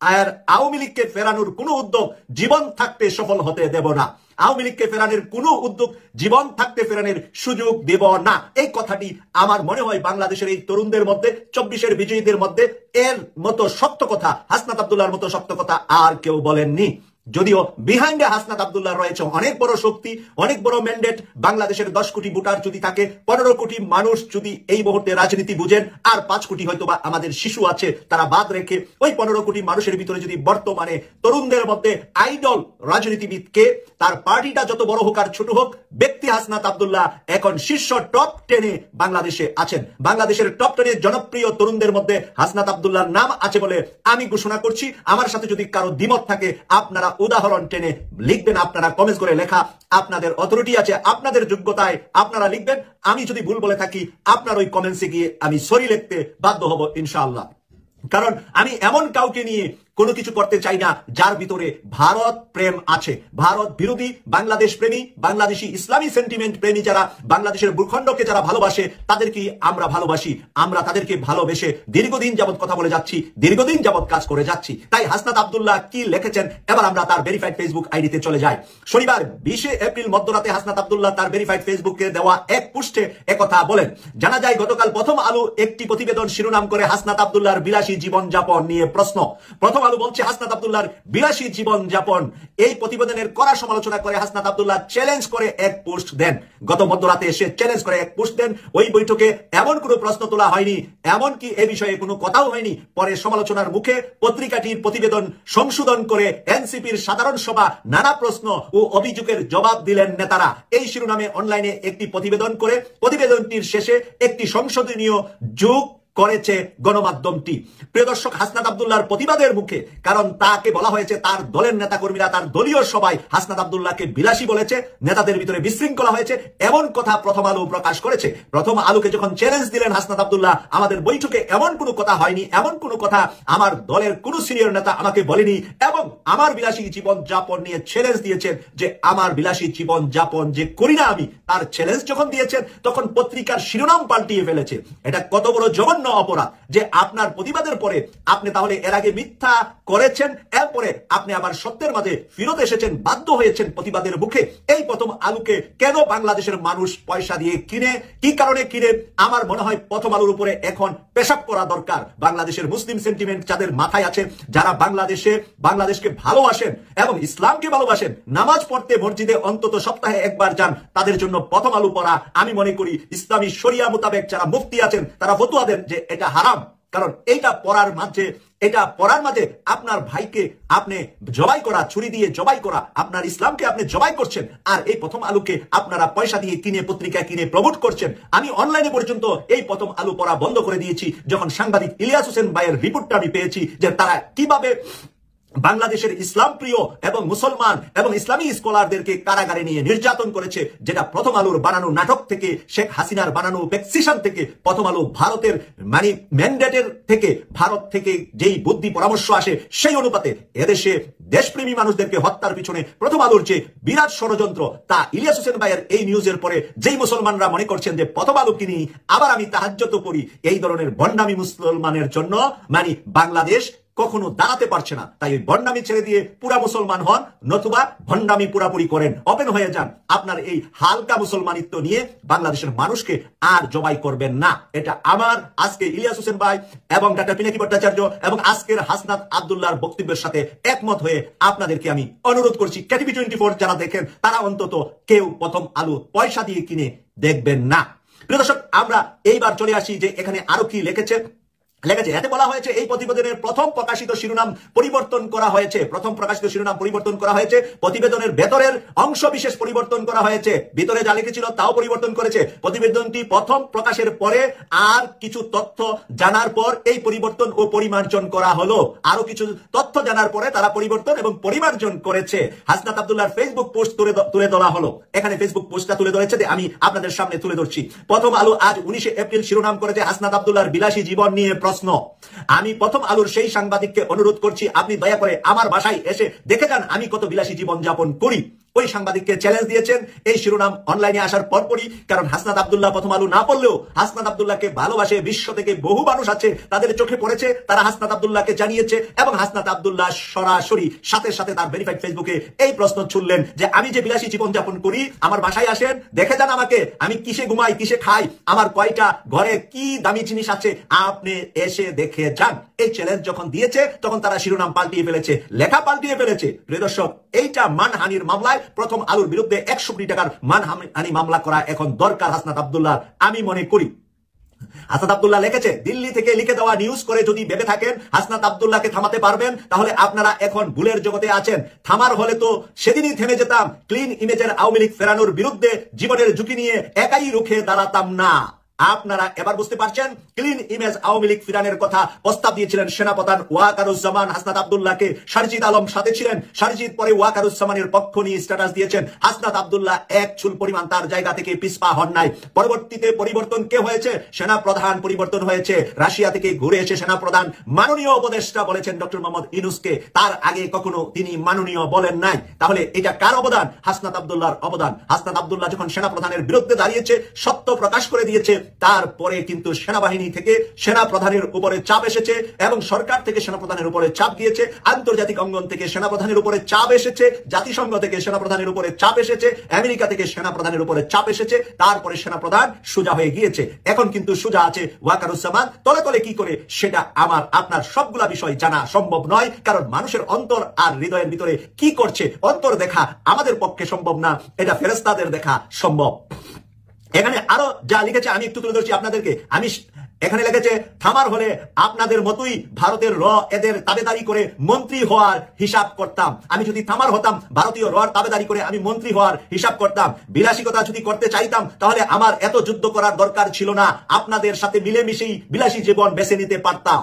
আর আওয়ামী লীগকে ফেরানোর কোনো উদ্যোগ জীবন থাকতে সফল হতে দেব না। আওয়ামী লীগকে ফেরানোর কোনো উদ্যোগ জীবন থাকতে ফেরানোর সুযোগ দেব না। এই কথাটি আমার মনে হয় বাংলাদেশের এই তরুণদের মধ্যে, 24-এর বিজয়ীদের মধ্যে এর মতো শক্ত কথা, হাসনাত আব্দুল্লাহর মতো শক্ত কথা আর কেউ বলেননি। যদিও বিহাইন্ডে হাসনাত আব্দুল্লাহ রয়েছে অনেক বড় শক্তি, অনেক বড় ম্যান্ডেট। বাংলাদেশের 10 কোটি ভোটার যদি থাকে, 15 কোটি মানুষ যদি এই মুহূর্তে রাজনীতি বুঝেন, আর 5 কোটি হয়তো বা আমাদের শিশু আছে, তারা বাদ রেখে ওই 15 কোটি মানুষের ভিতরে যদি বর্তমানে তরুণদের মধ্যে আইডল রাজনীতিবিদকে, তার পার্টিটা যত বড় হোক আর ছোট হোক, ব্যক্তি হাসনাত আব্দুল্লাহ এখন শীর্ষ টপ 10-এ বাংলাদেশে আছেন। বাংলাদেশের টপ 10-এর জনপ্রিয় তরুণদের মধ্যে হাসনাত আব্দুল্লাহর নাম আছে বলে আমি ঘোষণা করছি। আমার সাথে যদি কারো দ্বিমত থাকে আপনারা উদাহরণ টেনে লিখবেন, আপনারা কমেন্টস করে লেখা আপনাদের অথরিটি আছে, আপনাদের যোগ্যতায় আপনারা লিখবেন। আমি যদি ভুল বলে থাকি আপনার ওই কমেন্টসে গিয়ে আমি সরি লিখতে বাধ্য হব ইনশাআল্লাহ। কারণ আমি এমন কাউকে নিয়ে কোনো কিছু করতে চাই না যার ভিতরে ভারত প্রেম আছে। ভারত বিরোধী, বাংলাদেশ প্রেমী, বাংলাদেশি ইসলামী সেন্টিমেন্ট প্রেমী যারা বাংলাদেশের ভূখণ্ডকে যারা ভালোবাসে তাদেরকে আমরা ভালোবাসি। আমরা তাদেরকে ভালোবেসে দীর্ঘদিন যাবৎ কথা বলে যাচ্ছি, দীর্ঘদিন যাবৎ কাজ করে যাচ্ছি। তাই হাসনাত আব্দুল্লাহ কি লিখেছেন এবার আমরা তার ভেরিফাইড ফেসবুক আইডিতে চলে যাই। শনিবার 20 এপ্রিল মধ্যরাতে হাসনাত আব্দুল্লাহ তার ভেরিফাইড ফেসবুকে দেওয়া এক পোস্টে একথা বলেন। জানা যায় গতকাল প্রথম আলো একটি প্রতিবেদন শিরোনাম করে হাসনাত আব্দুল্লাহর বিলাসী জীবনযাপন নিয়ে প্রশ্ন। প্রথম আলো বলছে হাসনাত আব্দুল্লাহর বিলাসী জীবন যাপন। এই প্রতিবেদনের কড়া সমালোচনা করে হাসনাত আব্দুল্লাহ চ্যালেঞ্জ করে এক পোস্ট দেন। গত মধ্যরাতে এসে চ্যালেঞ্জ করে এক পোস্ট দেন। ওই বৈঠকে এমন কোনো প্রশ্ন তোলা হয়নি, এমনকি এ বিষয়ে কোনো কথাও হয়নি। পরে সমালোচনার মুখে পত্রিকাটির প্রতিবেদন সংশোধন করে এনসিপির সাধারণ সভা নানা প্রশ্ন ও অভিযোগের জবাব দিলেন নেতারা। এই শিরোনামে অনলাইনে একটি প্রতিবেদন করে প্রতিবেদনটির শেষে একটি সংশোধনীয় যোগ করেছে গণমাধ্যমটি। প্রিয় দর্শক, হাসনাত আব্দুল্লাহর প্রতিবাদের মুখে, কারণ তাকে বলা হয়েছে তার দলের নেতাকর্মীরা, তার দলীয় সবাই হাসনাত আব্দুল্লাহকে বিলাসী বলেছে, নেতাদের ভিতরে বিশৃঙ্খলা হয়েছে, এমন কথা প্রথম আলো প্রকাশ করেছে। প্রথম আলোকে যখন চ্যালেঞ্জ দিলেন হাসনাত আব্দুল্লাহ, আমাদের বৈঠকে এমন কোনো কথা হয়নি, এমন কোনো কথা আমার দলের কোনো সিনিয়র নেতা আমাকে বলেনি, এবং আমার বিলাসী জীবন যাপন নিয়ে চ্যালেঞ্জ দিয়েছেন যে আমার বিলাসী জীবন যাপন যে করি না আমি, তার চ্যালেঞ্জ যখন দিয়েছেন তখন পত্রিকার শিরোনাম পাল্টিয়ে ফেলেছে। এটা কত বড় জঘন্য অপরাধ যে আপনার প্রতিবাদের পরে আপনি তাহলে এর আগে মিথ্যা করেছেন, এরপরে আপনি আবার সত্যের মাঝে ফিরত এসেছেন, বাধ্য হয়েছেন প্রতিবাদের মুখে। এই প্রথম আলোকে কেন বাংলাদেশের মানুষ পয়সা দিয়ে কিনে, কি কারণে কিনে? আমার মনে হয় প্রথম আলোর উপরে এখন পেশাব করা দরকার। বাংলাদেশের মুসলিম সেন্টিমেন্ট যাদের মাথায় আছে, যারা বাংলাদেশকে ভালোবাসেন এবং ইসলামকে ভালোবাসেন, নামাজ পড়তে মসজিদে অন্তত সপ্তাহে একবার যান, তাদের জন্য প্রথম আলো পড়া আমি মনে করি ইসলামী শরিয়া মোতাবেক যারা মুফতি আছেন তারা ফতোয়া দেন যে এটা হারাম। কারণ এটা পড়ার মাঝে আপনার ভাইকে আপনি জবাই করা, ছুরি দিয়ে জবাই করা, আপনার ইসলামকে আপনি জবাই করছেন। আর এই প্রথম আলোকে আপনারা পয়সা দিয়ে কিনে, পত্রিকা কিনে প্রমোট করছেন। আমি অনলাইনে পর্যন্ত এই প্রথম আলো পড়া বন্ধ করে দিয়েছি যখন সাংবাদিক ইলিয়াস হোসেন ভাইয়ের রিপোর্টটা আমি পেয়েছি যে তারা কিভাবে বাংলাদেশের ইসলাম প্রিয় এবং মুসলমান এবং ইসলামী স্কলারদেরকে কারাগারে নিয়ে নির্যাতন করেছে, যেটা প্রথম আলোর বানানো নাটক থেকে, শেখ হাসিনার বানানো প্রেসক্রিপশন থেকে, প্রথম আলো ভারতের ম্যান্ডেটের থেকে, ভারত থেকে যেই বুদ্ধি পরামর্শ আসে সেই অনুপাতে এদেশে দেশপ্রেমী মানুষদেরকে হত্যার পিছনে প্রথম আলোর যে বিরাট ষড়যন্ত্র, তা ইলিয়াস হোসেন ভাইয়ের এই নিউজের পরে যেই মুসলমানরা মনে করছেন যে প্রথম আলো কিনি আবার আমি তাহাজ্জুদ করি, এই ধরনের ভণ্ডামি মুসলমানের জন্য বাংলাদেশ কখনো দাঁড়াতে পারছে না। তাই ওই ভণ্ডামি ছেড়ে দিয়ে পুরা মুসলমান হন, নতুবা ভণ্ডামি পুরাপুরি করেন, ওপেন হয়ে যান। আপনার এই হালকা মুসলমানিত্ব নিয়ে বাংলাদেশের মানুষকে আর জবাই করবেন না। এটা আমার আজকে ইলিয়াস হোসেন ভাই এবং ডাক্তার পিনাকি ভট্টাচার্য এবং আজকের হাসনাত আব্দুল্লাহর বক্তব্যের সাথে একমত হয়ে আপনাদেরকে আমি অনুরোধ করছি, কেটিভি 24 যারা দেখেন তারা অন্তত কেউ প্রথম আলো পয়সা দিয়ে কিনে দেখবেন না। প্রিয় দর্শক, আমরা এইবার চলে আসি যে এখানে আরো কি লিখেছে। এতে বলা হয়েছে এই প্রতিবেদনের প্রথম প্রকাশিত শিরোনাম পরিবর্তন করা হয়েছে। প্রতিবেদনের ভেতরের অংশ বিশেষ পরিবর্তন করা হয়েছে। ভিতরে যা লিখেছিল তাও পরিবর্তন করেছে। প্রতিবেদনটি প্রথম প্রকাশের পরে আর কিছু তথ্য জানার পর এই পরিবর্তন ও পরিমার্জন করা হলো। আরো কিছু তথ্য জানার পরে তারা পরিবর্তন এবং পরিমার্জন করেছে। হাসনাত আব্দুল্লাহর ফেসবুক পোস্ট তুলে ধরা হলো। এখানে ফেসবুক পোস্টটা তুলে ধরেছে, আমি আপনাদের সামনে তুলে ধরছি। প্রথম আলো আজ 19 এপ্রিল শিরোনাম করেছে হাসনাত আব্দুল্লাহর বিলাসী জীবন নিয়ে প্রশ্ন। আমি প্রথম আলোর সেই সাংবাদিককে অনুরোধ করছি, আপনি দয়া করে আমার বাসায় এসে দেখে যান আমি কত বিলাসী জীবন যাপন করি। ওই সাংবাদিককে চ্যালেঞ্জ দিয়েছেন এই শিরোনাম অনলাইনে আসার পরপরই, কারণ হাসনাত আব্দুল্লাহ প্রথম আলো না পড়লেও হাসনাত আব্দুল্লাহকে ভালোবাসে বিশ্ব থেকে বহু মানুষ আছে, তাদের চোখে পড়েছে, তারা হাসনাত আব্দুল্লাহকে জানিয়েছে এবং হাসনাত আব্দুল্লাহ সরাসরি সাথে সাথে তার ভেরিফাইড ফেসবুকে এই প্রশ্ন ছুড়লেন যে আমি যে বিলাসী জীবন যাপন করি, আমার বাসায় আসেন, দেখে যান আমাকে, আমি কিসে ঘুমাই, কিসে খাই, আমার কয়টা ঘরে কি দামি জিনিস আছে, আপনি এসে দেখে যান। এই চ্যালেঞ্জ যখন দিয়েছে তখন তারা শিরোনাম পাল্টিয়ে ফেলেছে, লেখা পাল্টিয়ে ফেলেছে। প্রিয় দর্শক, এইটা মানহানির মামলায় প্রথম আলোর বিরুদ্ধে 100 কোটি টাকার মানহানি মামলা করা এখন দরকার হাসনাত আব্দুল্লাহ, আমি মনে করি। হাসনাত আব্দুল্লাহ লিখেছে, দিল্লি থেকে লিখে দেওয়া নিউজ করে যদি ভেবে থাকেন হাসনাত আব্দুল্লাহকে থামাতে পারবেন, তাহলে আপনারা এখন ভুলের জগতে আছেন। থামার হলে তো সেদিনই থেমে যেতাম। ক্লিন ইমেজের আওয়ামী লীগ ফেরানোর বিরুদ্ধে জীবনের ঝুঁকি নিয়ে একাই রুখে দাঁড়াতাম না। আপনারা এবার বুঝতে পারছেন, ক্লিন ইমেজ আওয়ামী লীগ ফিরানের কথা প্রস্তাব দিয়েছিলেন সেনাপ্রধান ওয়াকারুজ্জামান। হাসনাত আব্দুল্লাহকে সারজিদ আলম সাথে ছিলেন। সারজিদ পরে ওয়াকারুজ্জামানের পক্ষ নিয়ে স্ট্যাটাস দিয়েছেন। হাসনাত আব্দুল্লাহ এক চুল পরিমাণ তার জায়গা থেকে পিছপা হন নাই। পরবর্তীতে পরিবর্তন কে হয়েছে? সেনাপ্রধান পরিবর্তন হয়েছে। রাশিয়া থেকে ঘুরে এসে সেনাপ্রধান মাননীয় উপদেষ্টা বলেছেন ডক্টর মোহাম্মদ ইউনূসকে, তার আগে কখনো তিনি মাননীয় বলেন নাই। তাহলে এটা কার অবদান? হাসনাত আব্দুল্লাহর অবদান। হাসনাত আব্দুল্লাহ যখন সেনাপ্রধানের বিরুদ্ধে দাঁড়িয়েছে, সত্য প্রকাশ করে দিয়েছে, তারপরে কিন্তু সেনাবাহিনী থেকে সেনা প্রধানের উপরে চাপ এসেছে এবং সরকার থেকে সেনা প্রধানের উপরে চাপ গিয়েছে, আন্তর্জাতিক অঙ্গন থেকে সেনা প্রধানের উপরে চাপ এসেছে, জাতিসংঘ থেকে সেনা প্রধানের উপরে চাপ এসেছে, আমেরিকা থেকে সেনা প্রধানের উপরে চাপ এসেছে, তারপরে সেনা প্রধান সোজা হয়ে গিয়েছে। এখন কিন্তু সোজা আছে ওয়াকারুজ্জামান। তলে তলে কি করে সেটা আমার আপনার সবগুলা বিষয় জানা সম্ভব নয়, কারণ মানুষের অন্তর আর হৃদয়ের ভিতরে কি করছে অন্তর দেখা আমাদের পক্ষে সম্ভব না, এটা ফেরেশতাদের দেখা সম্ভব। এখানে আরো যা লিখেছে আমি একটু তুলে ধরছি আপনাদেরকে। আমি এখানে লিখেছে থামার হলে আপনাদের মতোই ভারতের এদের তাবেদারি করে মন্ত্রী হওয়ার হিসাব করতাম। আমি যদি থামার হতাম ভারতীয় তাবেদারি করে আমি মন্ত্রী হওয়ার হিসাব করতাম। বিলাসিকতা যদি করতে চাইতাম তাহলে আমার এত যুদ্ধ করার দরকার ছিল না, আপনাদের সাথে মিলেমিশেই বিলাসী জীবন বেছে নিতে পারতাম।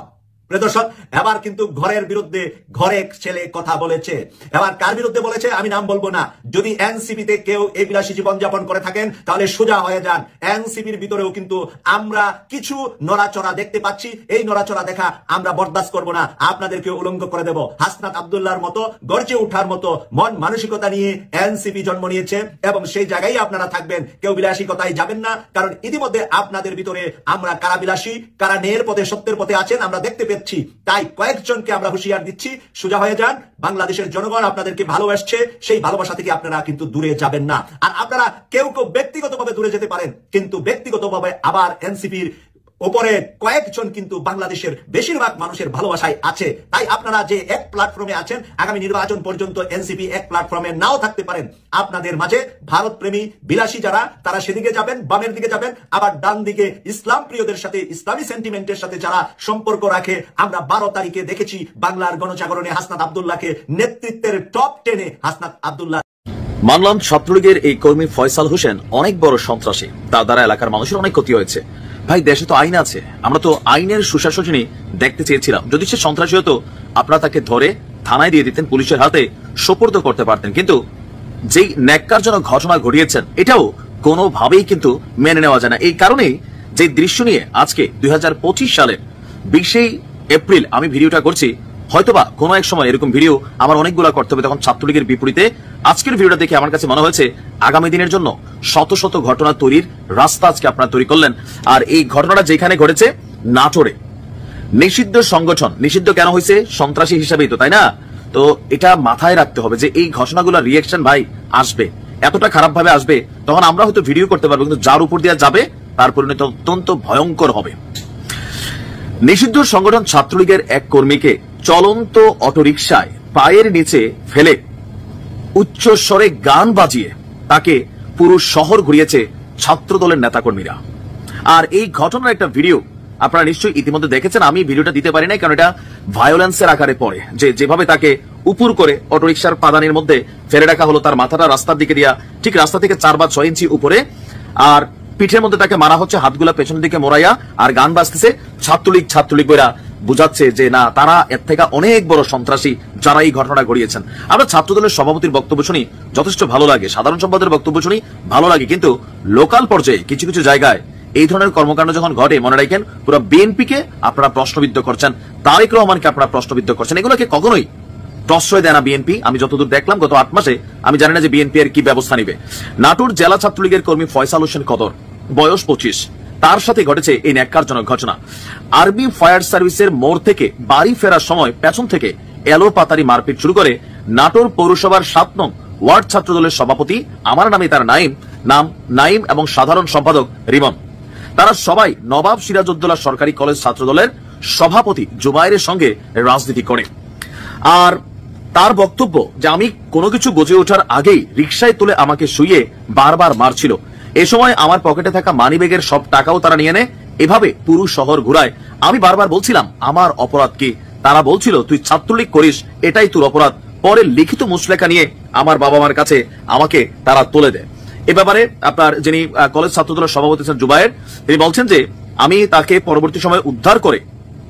দর্শক, এবার কিন্তু ঘরের বিরুদ্ধে ঘরে ছেলে কথা বলেছে। এবার কার বিরুদ্ধে বলেছে আমি নাম বলবো না। যদি এনসিপিতে কেউ এই বিলাসী জীবন যাপন করে থাকেন তাহলে সোজা হয়ে যান। এনসিপির ভিতরেও কিন্তু আমরা কিছু নড়াচড়া দেখতে পাচ্ছি, এই নড়াচড়া দেখা আমরা বরদাস্ত করব না, আপনাদেরকে উলঙ্গ করে দেব। হাসনাত আব্দুল্লাহর মতো গর্জে ওঠার মতো মন মানসিকতা নিয়ে এনসিপি জন্ম নিয়েছে এবং সেই জায়গায় আপনারা থাকবেন, কেউ বিলাসিকতায় যাবেন না। কারণ ইতিমধ্যে আপনাদের ভিতরে আমরা কারা বিলাসী কারা ন্যায়ের পথে সত্যের পথে আছেন আমরা দেখতে পেয়েছি। তাই কয়েকজনকে আমরা হুঁশিয়ার দিচ্ছি, সোজা হয়ে যান। বাংলাদেশের জনগণ আপনাদেরকে ভালোবাসছে, সেই ভালোবাসা থেকে আপনারা কিন্তু দূরে যাবেন না। আর আপনারা কেউ কেউ ব্যক্তিগতভাবে দূরে যেতে পারেন, কিন্তু ব্যক্তিগতভাবে আবার এনসিপির উপরে কয়েকজন কিন্তু বাংলাদেশের বেশিরভাগ মানুষের ভালোবাসায় আছে। তাই আপনারা যে এক প্ল্যাটফর্মে আছেন, আগামী নির্বাচন পর্যন্ত এনসিপি এক প্ল্যাটফর্মে নাও থাকতে পারেন। আপনাদের মাঝে ভারত প্রেমী বিলাসী যারা তারা সেদিকে যাবেন, বামের দিকে যাবেন, আবার ডান দিকে ইসলাম প্রিয়দের সাথে ইসলামী সেন্টিমেন্টের সাথে যারা সম্পর্ক রাখে। আমরা 12 তারিখে দেখেছি বাংলার গণজাগরণে হাসনাত আব্দুল্লাহকে নেতৃত্বের টপ 10-এ হাসনাত আব্দুল্লাহ। মানলাম ছাত্রলীগের এই কর্মী ফয়সাল হোসেন অনেক বড় সন্ত্রাসী, তার দ্বারা এলাকার মানুষের অনেক ক্ষতি হয়েছে। ভাই দেশে তো আইন আছে, আমরা তো আইনের সুশাসনই দেখতে চেয়েছিলাম। যদি সে সন্ত্রাসী হতো আপনারা তাকে ধরে থানায় দিয়ে দিতেন, পুলিশের হাতে সোপর্দ করতে পারতেন। কিন্তু যেই ন্যাক্কারজনক ঘটনা ঘটিয়েছেন এটাও কোনোভাবেই কিন্তু মেনে নেওয়া যায় না। এই কারণেই যে দৃশ্য নিয়ে আজকে 2025 সালের 20 এপ্রিল আমি ভিডিওটা করছি, হয়তোবা কোনো এক সময় এরকম ভিডিও আমার অনেকগুলো করতে হবে, তখন ছাত্রলীগের বিপরীতে আজকের ভিডিওটা দেখে আমার কাছে মনে হয়েছে আগামী দিনের জন্য শত শত ঘটনা তৈরির রাস্তা আজকে আপনারা তৈরি করলেন। আর এই ঘটনাটা যেখানে ঘটেছে নাটোরে, নিষিদ্ধ সংগঠন, নিষিদ্ধ কেন হয়েছে? সন্ত্রাসী হিসাবেই তো, তাই না? তো এটা মাথায় রাখতে হবে যে এই ঘটনাগুলোর রিয়েকশন ভাই আসবে, এতটা খারাপ ভাবে আসবে, তখন আমরা হয়তো ভিডিও করতে পারবো, কিন্তু যার উপর দিয়ে যাবে তার পরিণতি অত্যন্ত ভয়ঙ্কর হবে। নিষিদ্ধ সংগঠন ছাত্রলীগের এক কর্মীকে চলন্ত অটোরিকশায় পায়ের নিচে ফেলে উচ্চস্বরে গান বাজিয়ে তাকে পুরো শহর ঘুরিয়েছে ছাত্রদলের নেতাকর্মীরা। আর এই ঘটনার একটা ভিডিও আপনারা নিশ্চয়ই ইতিমধ্যে দেখেছেন। আমি ভিডিওটা দিতে পারি নাই কারণ এটা ভায়োলেন্সের আকারে পড়ে, যেভাবে তাকে উপর করে অটোরিকশার পাদানির মধ্যে ফেলে রাখা হলো, তার মাথাটা রাস্তার দিকে দিয়া ঠিক রাস্তা থেকে 4 বা 6 ইঞ্চি উপরে, আর পিঠের মধ্যে তাকে মারা হচ্ছে, হাতগুলা পেছনের দিকে মোড়াইয়া, আর গান বাজতেছে। ছাত্রলীগ ছাত্রলীগ বইরা বুঝাচ্ছে যে না, তারা এর থেকে অনেক বড় সন্ত্রাসী যারা এই ঘটনা ঘটিয়েছেন। আমরা ছাত্রদলের সভাপতির বক্তব্য শুনি, যথেষ্ট ভালো লাগে, সাধারণ সম্পাদকের বক্তব্য শুনি, ভালো লাগে, কিন্তু লোকাল পর্যায়ে কিছু কিছু জায়গায় এই ধরনের কর্মকাণ্ড যখন ঘটে, মনে রাখেন পুরো বিএনপিকে আপনারা প্রশ্নবিদ্ধ করছেন, তারেক রহমানকে আপনারা প্রশ্নবিদ্ধ করছেন, এগুলোকে কখনোই প্রশ্রয় দেয় না বিএনপি। আমি যতদূর দেখলাম গত 8 মাসে, আমি জানি না যে বিএনপি এর কি ব্যবস্থা নিবে। নাটোর জেলা ছাত্রলীগের কর্মী ফয়সাল হোসেন কদর, বয়স 25, তার সাথে ঘটেছে এই ন্যাক্কারজনক ঘটনা। আর্মি ফায়ার সার্ভিসের মোড় থেকে বাড়ি ফেরার সময় পেছন থেকে এলো পাতারি মারপিট শুরু করে নাটোর পৌরসভার 7 নং ওয়ার্ড ছাত্রদলের সভাপতি, আমার নামে তার নাইম এবং সাধারণ সম্পাদক রিমন। তারা সবাই নবাব সিরাজউদ্দৌলা সরকারি কলেজ ছাত্রদলের সভাপতি জুবাইরের সঙ্গে রাজনীতি করে। আর তার বক্তব্য যে আমি কোনো কিছু বুঝে ওঠার আগেই রিকশায় তুলে আমাকে শুইয়ে বারবার মারছিল। এ সময় আমার পকেটে থাকা মানিব্যাগের সব টাকাও তারা নিয়ে নেয়, এভাবে পুরো শহর ঘুরায়। আমি বারবার বলছিলাম আমার অপরাধ কি, তারা বলছিল তুই ছাত্রলীগ করিস, এটাই তোর অপরাধ। পরে লিখিত মুচলেখা নিয়ে আমার বাবা মার কাছে আমাকে তারা তুলে দেয়। এ ব্যাপারে আপনার যিনি কলেজ ছাত্রদলের সভাপতি ছিলেন জুবায়ের, তিনি বলছেন যে আমি তাকে পরবর্তী সময়ে উদ্ধার করে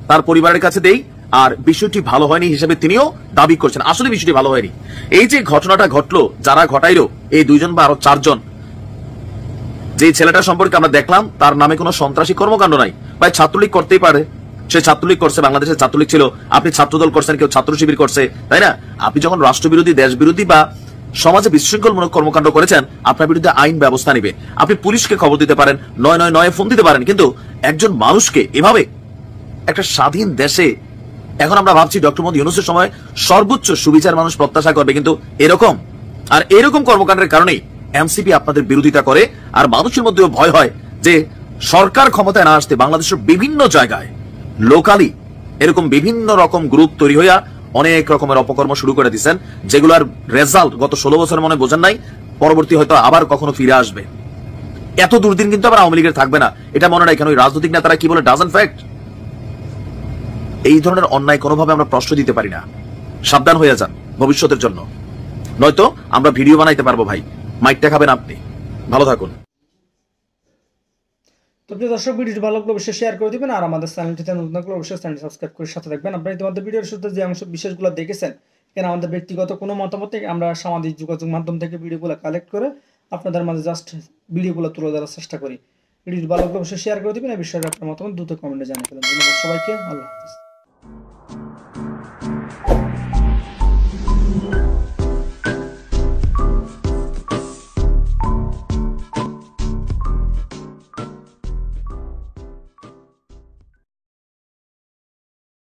তার পরিবারের কাছে দেই, আর বিষয়টি ভালো হয়নি হিসেবে তিনিও দাবি করছেন। আসলে বিষয়টি ভালো হয়নি। এই যে ঘটনাটা ঘটলো, যারা ঘটাইলো এই 2 জন বা আরো 4 জন, যে ছেলেটা সম্পর্কে আমরা দেখলাম তার নামে কোনো সন্ত্রাসী কর্মকাণ্ড নাই। ভাই ছাত্রলীগ করতেই পারে, সে ছাত্রলীগ করছে, বাংলাদেশের ছাত্রলীগ ছিল, আপনি ছাত্রদল করছেন, কেউ ছাত্র শিবির করছে, তাই না? আপনি যখন রাষ্ট্রবিরোধী, দেশ বিরোধী বা সমাজে বিশৃঙ্খলমূলক কর্মকাণ্ড করেছেন, আপনার বিরুদ্ধে আইন ব্যবস্থা নেবে। আপনি পুলিশকে খবর দিতে পারেন, 999 ফোন দিতে পারেন, কিন্তু একজন মানুষকে এভাবে একটা স্বাধীন দেশে, এখন আমরা ভাবছি ডক্টর মোহাম্মদ ইউনূসের সময় সর্বোচ্চ সুবিচার মানুষ প্রত্যাশা করবে, কিন্তু এরকম কর্মকাণ্ডের কারণেই এনসিপি আপনাদের বিরোধিতা করে। আর মানুষের মধ্যেও ভয় হয় যে সরকার ক্ষমতায় না আসতে বাংলাদেশের বিভিন্ন জায়গায় লোকালি এরকম বিভিন্ন রকম গ্রুপ তৈরি হইয়া অনেক রকমের অপকর্ম শুরু করে দিচ্ছেন, যেগুলোর রেজাল্ট গত 16 বছরের মনে বোঝেন নাই, পরবর্তী হয়তো আবার কখনো ফিরে আসবে। এত দুর্দিন কিন্তু আবার আওয়ামী লীগের থাকবে না, এটা মনে রাখেন। ওই রাজনৈতিক নেতারা কি বলে, ডাজন্ট ফ্যাক্ট। এই ধরনের অন্যায় কোনোভাবে আমরা প্রশ্ন দিতে পারি না। সাবধান হয়ে যান ভবিষ্যতের জন্য, নয়তো আমরা ভিডিও বানাইতে পারবো ভাই, মাইকটা খাবেন আপনি। ভালো থাকুন। তো প্রিয় দর্শক, ভিডিওটি ভালো লাগলে অবশ্যই শেয়ার করে দিবেন, আর আমাদের চ্যানেলটিতে নতুন থাকলে অবশ্যই চ্যানেল সাবস্ক্রাইব করে সাথে থাকবেন। আপনারা ইতিমধ্যে ভিডিওর শুরুতে যে অংশ বিশেষগুলো দেখেছেন, এখানে আমাদের ব্যক্তিগত কোনো মতামত থেকে আমরা সামাজিক যোগাযোগ মাধ্যম থেকে ভিডিওগুলো কালেক্ট করে আপনাদের মাঝে জাস্ট ভিডিওগুলো তুলে ধরার চেষ্টা করি। ভিডিওটি ভালো লাগলে অবশ্যই শেয়ার করে দিবেন। এই বিষয়ে আপনার মতামত দ্রুত কমেন্টে জানিয়ে ফেলুন। ধন্যবাদ সবাইকে, আল্লাহ হাফেজ।